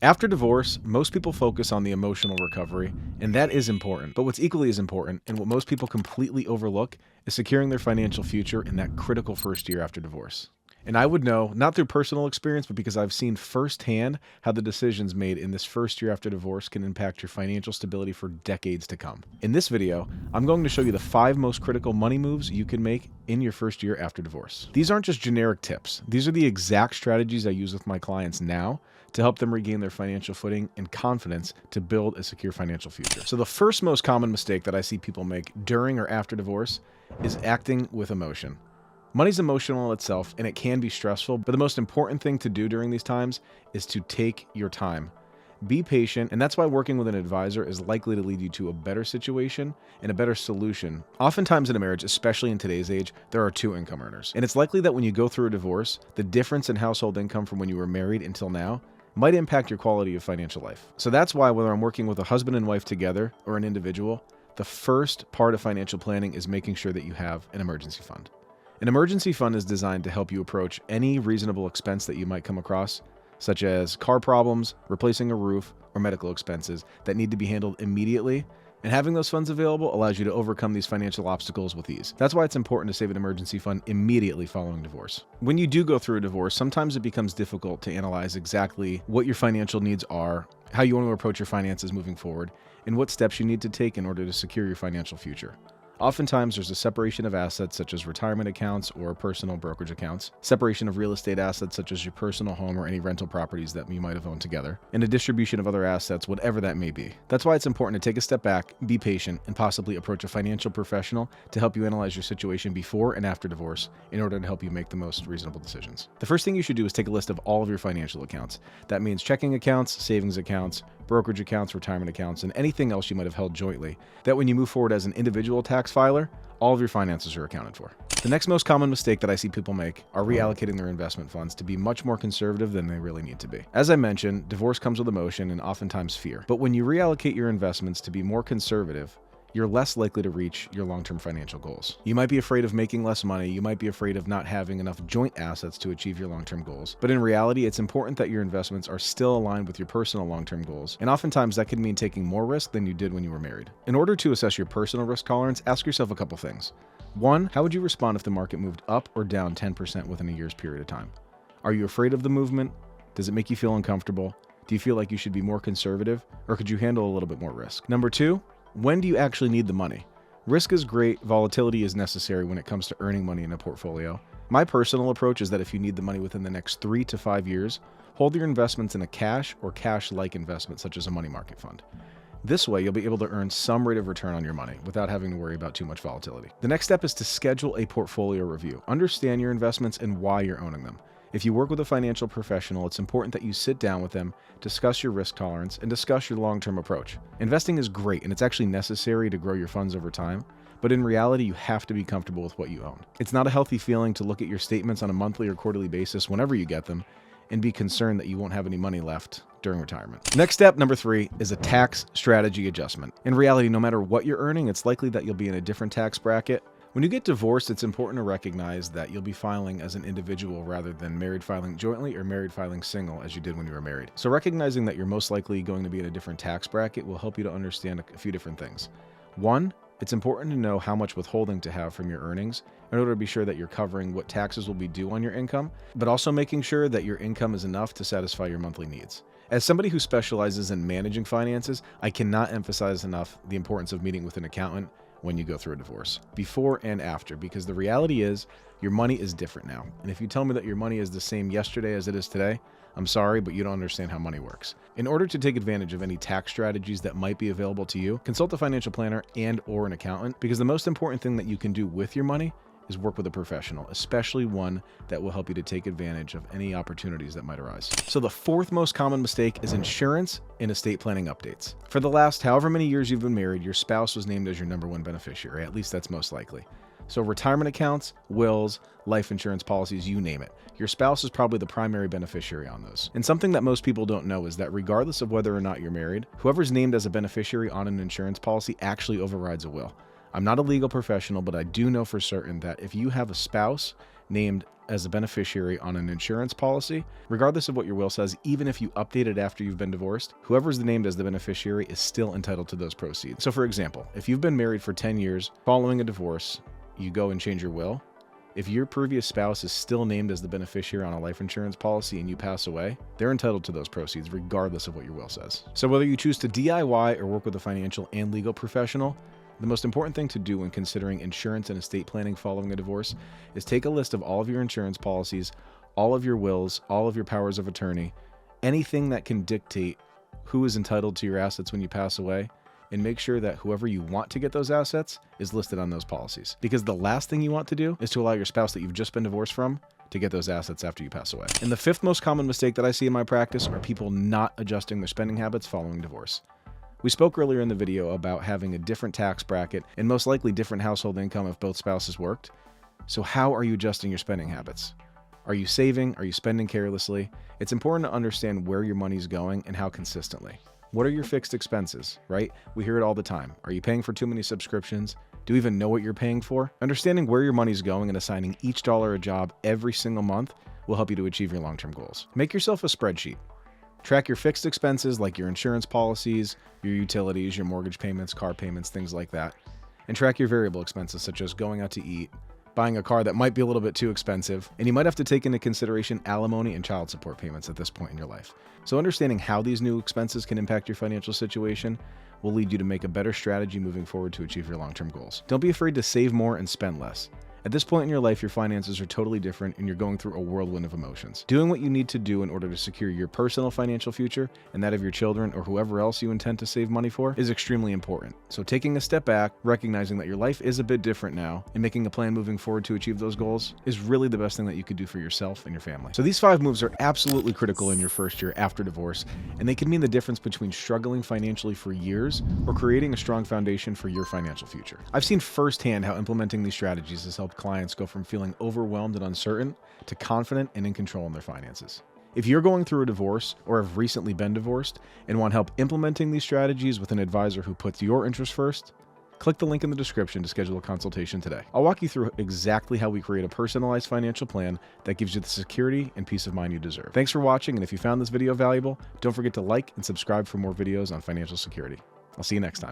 After divorce, most people focus on the emotional recovery, and that is important. But what's equally as important, and what most people completely overlook, is securing their financial future in that critical first year after divorce. And I would know, not through personal experience, but because I've seen firsthand how the decisions made in this first year after divorce can impact your financial stability for decades to come. In this video, I'm going to show you the 5 most critical money moves you can make in your first year after divorce. These aren't just generic tips. These are the exact strategies I use with my clients now to help them regain their financial footing and confidence to build a secure financial future. So the first most common mistake that I see people make during or after divorce is acting with emotion. Money's emotional in itself, and it can be stressful, but the most important thing to do during these times is to take your time. Be patient, and that's why working with an advisor is likely to lead you to a better situation and a better solution. Oftentimes in a marriage, especially in today's age, there are 2 income earners. And it's likely that when you go through a divorce, the difference in household income from when you were married until now might impact your quality of financial life. So that's why whether I'm working with a husband and wife together or an individual, the first part of financial planning is making sure that you have an emergency fund. An emergency fund is designed to help you approach any reasonable expense that you might come across, such as car problems, replacing a roof, or medical expenses that need to be handled immediately. And having those funds available allows you to overcome these financial obstacles with ease. That's why it's important to save an emergency fund immediately following divorce. When you do go through a divorce, sometimes it becomes difficult to analyze exactly what your financial needs are, how you want to approach your finances moving forward, and what steps you need to take in order to secure your financial future. Oftentimes, there's a separation of assets such as retirement accounts or personal brokerage accounts, separation of real estate assets such as your personal home or any rental properties that you might have owned together, and a distribution of other assets, whatever that may be. That's why it's important to take a step back, be patient, and possibly approach a financial professional to help you analyze your situation before and after divorce in order to help you make the most reasonable decisions. The first thing you should do is take a list of all of your financial accounts. That means checking accounts, savings accounts, brokerage accounts, retirement accounts, and anything else you might have held jointly, that when you move forward as an individual tax filer, all of your finances are accounted for. The next most common mistake that I see people make are reallocating their investment funds to be much more conservative than they really need to be. As I mentioned, divorce comes with emotion and oftentimes fear. But when you reallocate your investments to be more conservative, you're less likely to reach your long-term financial goals. You might be afraid of making less money, you might be afraid of not having enough joint assets to achieve your long-term goals. But in reality, it's important that your investments are still aligned with your personal long-term goals, and oftentimes that can mean taking more risk than you did when you were married. In order to assess your personal risk tolerance, ask yourself a couple things. 1, how would you respond if the market moved up or down 10% within a year's period of time? Are you afraid of the movement? Does it make you feel uncomfortable? Do you feel like you should be more conservative, or could you handle a little bit more risk? Number 2, when do you actually need the money? Risk is great, volatility is necessary when it comes to earning money in a portfolio. My personal approach is that if you need the money within the next 3 to 5 years, hold your investments in a cash or cash-like investment such as a money market fund. This way, you'll be able to earn some rate of return on your money without having to worry about too much volatility. The next step is to schedule a portfolio review. Understand your investments and why you're owning them. If you work with a financial professional, it's important that you sit down with them, discuss your risk tolerance, and discuss your long-term approach. Investing is great, and it's actually necessary to grow your funds over time, but in reality, you have to be comfortable with what you own. It's not a healthy feeling to look at your statements on a monthly or quarterly basis whenever you get them and be concerned that you won't have any money left during retirement. Next step, number 3, is a tax strategy adjustment. In reality, no matter what you're earning, it's likely that you'll be in a different tax bracket. When you get divorced, it's important to recognize that you'll be filing as an individual rather than married filing jointly or married filing single as you did when you were married. So recognizing that you're most likely going to be in a different tax bracket will help you to understand a few different things. 1, it's important to know how much withholding to have from your earnings in order to be sure that you're covering what taxes will be due on your income, but also making sure that your income is enough to satisfy your monthly needs. As somebody who specializes in managing finances, I cannot emphasize enough the importance of meeting with an accountant when you go through a divorce, before and after, because the reality is your money is different now. And if you tell me that your money is the same yesterday as it is today, I'm sorry, but you don't understand how money works. In order to take advantage of any tax strategies that might be available to you, consult a financial planner and/or an accountant, because the most important thing that you can do with your money is work with a professional, especially one that will help you to take advantage of any opportunities that might arise. So the 4th most common mistake is insurance and estate planning updates. For the last however many years you've been married, your spouse was named as your number 1 beneficiary, at least that's most likely. So retirement accounts, wills, life insurance policies, you name it. Your spouse is probably the primary beneficiary on those. And something that most people don't know is that regardless of whether or not you're married, whoever's named as a beneficiary on an insurance policy actually overrides a will. I'm not a legal professional, but I do know for certain that if you have a spouse named as a beneficiary on an insurance policy, regardless of what your will says, even if you update it after you've been divorced, whoever's named as the beneficiary is still entitled to those proceeds. So for example, if you've been married for 10 years following a divorce, you go and change your will. If your previous spouse is still named as the beneficiary on a life insurance policy and you pass away, they're entitled to those proceeds regardless of what your will says. So whether you choose to DIY or work with a financial and legal professional, the most important thing to do when considering insurance and estate planning following a divorce is take a list of all of your insurance policies, all of your wills, all of your powers of attorney, anything that can dictate who is entitled to your assets when you pass away, and make sure that whoever you want to get those assets is listed on those policies. Because the last thing you want to do is to allow your spouse that you've just been divorced from to get those assets after you pass away. And the fifth most common mistake that I see in my practice are people not adjusting their spending habits following divorce. We spoke earlier in the video about having a different tax bracket and most likely different household income if both spouses worked. So how are you adjusting your spending habits? Are you saving? Are you spending carelessly? It's important to understand where your money's going and how consistently. What are your fixed expenses, right? We hear it all the time. Are you paying for too many subscriptions? Do you even know what you're paying for? Understanding where your money's going and assigning each dollar a job every single month will help you to achieve your long-term goals. Make yourself a spreadsheet. Track your fixed expenses like your insurance policies, your utilities, your mortgage payments, car payments, things like that. And track your variable expenses such as going out to eat, buying a car that might be a little bit too expensive, and you might have to take into consideration alimony and child support payments at this point in your life. So understanding how these new expenses can impact your financial situation will lead you to make a better strategy moving forward to achieve your long-term goals. Don't be afraid to save more and spend less. At this point in your life, your finances are totally different and you're going through a whirlwind of emotions. Doing what you need to do in order to secure your personal financial future and that of your children or whoever else you intend to save money for is extremely important. So taking a step back, recognizing that your life is a bit different now, and making a plan moving forward to achieve those goals is really the best thing that you could do for yourself and your family. So these 5 moves are absolutely critical in your first year after divorce, and they can mean the difference between struggling financially for years or creating a strong foundation for your financial future. I've seen firsthand how implementing these strategies has helped clients go from feeling overwhelmed and uncertain to confident and in control in their finances. If you're going through a divorce or have recently been divorced and want help implementing these strategies with an advisor who puts your interests first, click the link in the description to schedule a consultation today. I'll walk you through exactly how we create a personalized financial plan that gives you the security and peace of mind you deserve. Thanks for watching, and if you found this video valuable, don't forget to like and subscribe for more videos on financial security. I'll see you next time.